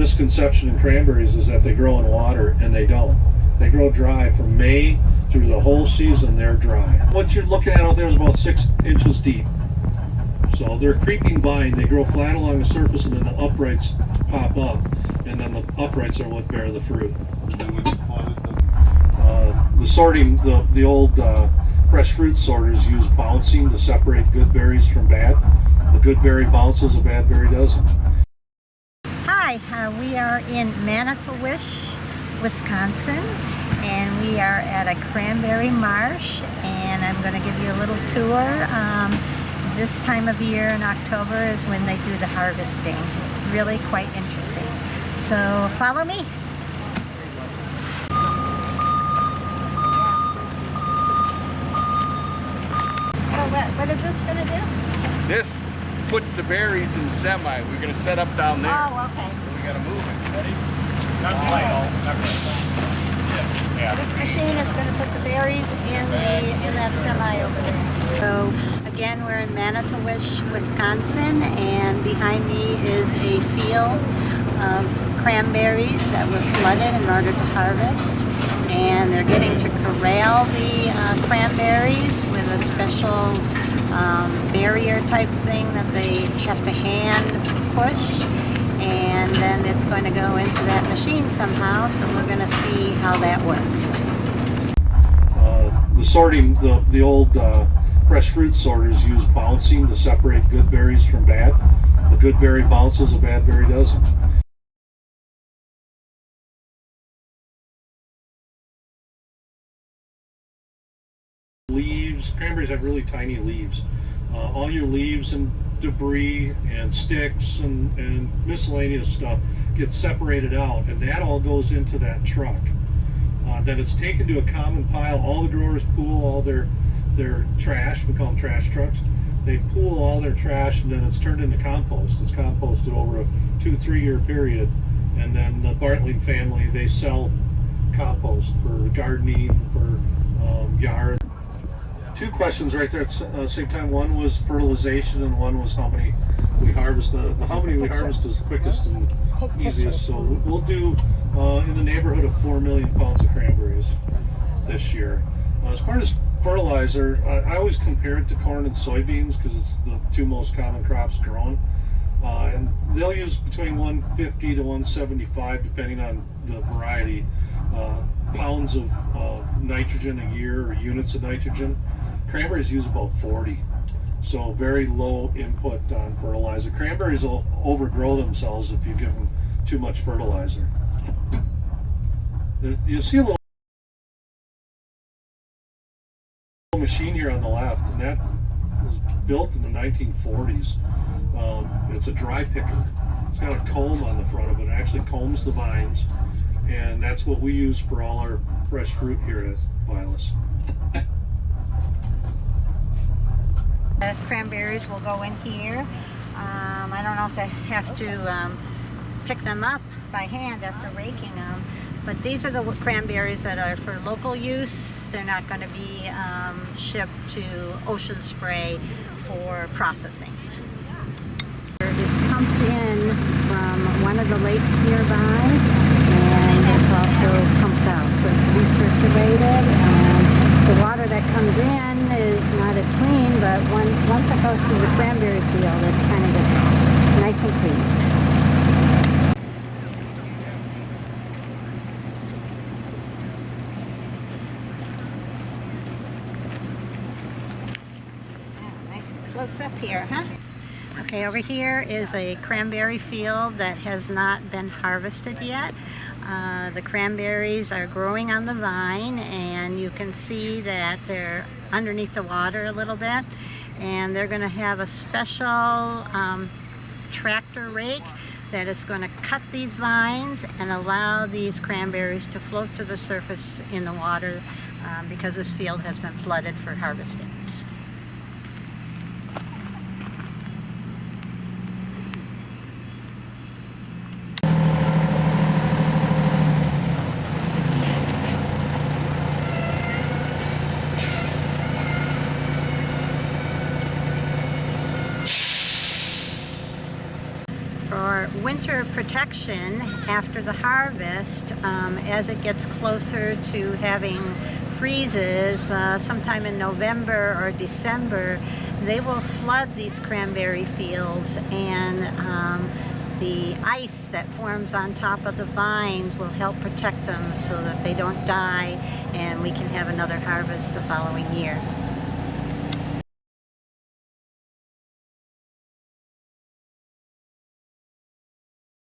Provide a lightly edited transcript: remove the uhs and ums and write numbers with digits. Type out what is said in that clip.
misconception in cranberries is that they grow in water, and they don't. They grow dry from May through the whole season. They're dry. What you're looking at out there is about 6 inches deep. So they're a creeping vine. They grow flat along the surface, and then the uprights pop up, and then the uprights are what bear the fruit. The sorting, the old fresh fruit sorters use bouncing to separate good berries from bad. The good berry bounces, a bad berry doesn't. Hi, we are in Manitowish, Wisconsin, and we are at a cranberry marsh, and I'm going to give you a little tour. This time of year in October is when they do the harvesting. It's really quite interesting. So follow me. So what is this going to do? This puts the berries in the semi. We're going to set up down there. Oh, okay. So we got to move it. Ready? Yeah. This machine is going to put the berries in that semi over there. So again, we're in Manitowish, Wisconsin, and behind me is a field of cranberries that were flooded in order to harvest. And they're getting to corral the cranberries with a special barrier type thing that they have to hand push. And then it's going to go into that machine somehow, so we're going to see how that works. The sorting, the old fresh fruit sorters use bouncing to separate good berries from bad. The good berry bounces, a bad berry doesn't. Leaves, cranberries have really tiny leaves. All your leaves and debris and sticks and miscellaneous stuff gets separated out, and that all goes into that truck. Then it's taken to a common pile. All the growers pool all their trash. We call them trash trucks. They pool all their trash, and then it's turned into compost. It's composted over a 2-3 year period, and then the Bartling family, they sell compost for gardening, for yard. 2 questions right there at the same time. One was fertilization, and one was how many we harvest. The how many we harvest is the quickest and easiest. So we'll do in the neighborhood of 4 million pounds of cranberries this year. As far as fertilizer, I always compare it to corn and soybeans because it's the 2 most common crops grown. And they'll use between 150 to 175, depending on the variety, pounds of nitrogen a year, or units of nitrogen. Cranberries use about 40, so very low input on fertilizer. Cranberries will overgrow themselves if you give them too much fertilizer. You'll see a little machine here on the left, and that was built in the 1940s. It's a dry picker. It's got a comb on the front of it. It actually combs the vines, and that's what we use for all our fresh fruit here at Vilas. The cranberries will go in here. I don't know if they have to pick them up by hand after raking them, but these are the cranberries that are for local use. They're not going to be shipped to Ocean Spray for processing. It is pumped in from one of the lakes nearby, and it's also pumped out, so it's recirculated, and the water that comes in is not as clean, but once it goes through the cranberry field, it kind of gets nice and clean. Nice and close up here, huh? Okay, over here is a cranberry field that has not been harvested yet. The cranberries are growing on the vine, and you can see that they're underneath the water a little bit, and they're going to have a special tractor rake that is going to cut these vines and allow these cranberries to float to the surface in the water because this field has been flooded for harvesting. For winter protection after the harvest, as it gets closer to having freezes, sometime in November or December, they will flood these cranberry fields, and the ice that forms on top of the vines will help protect them so that they don't die, and we can have another harvest the following year.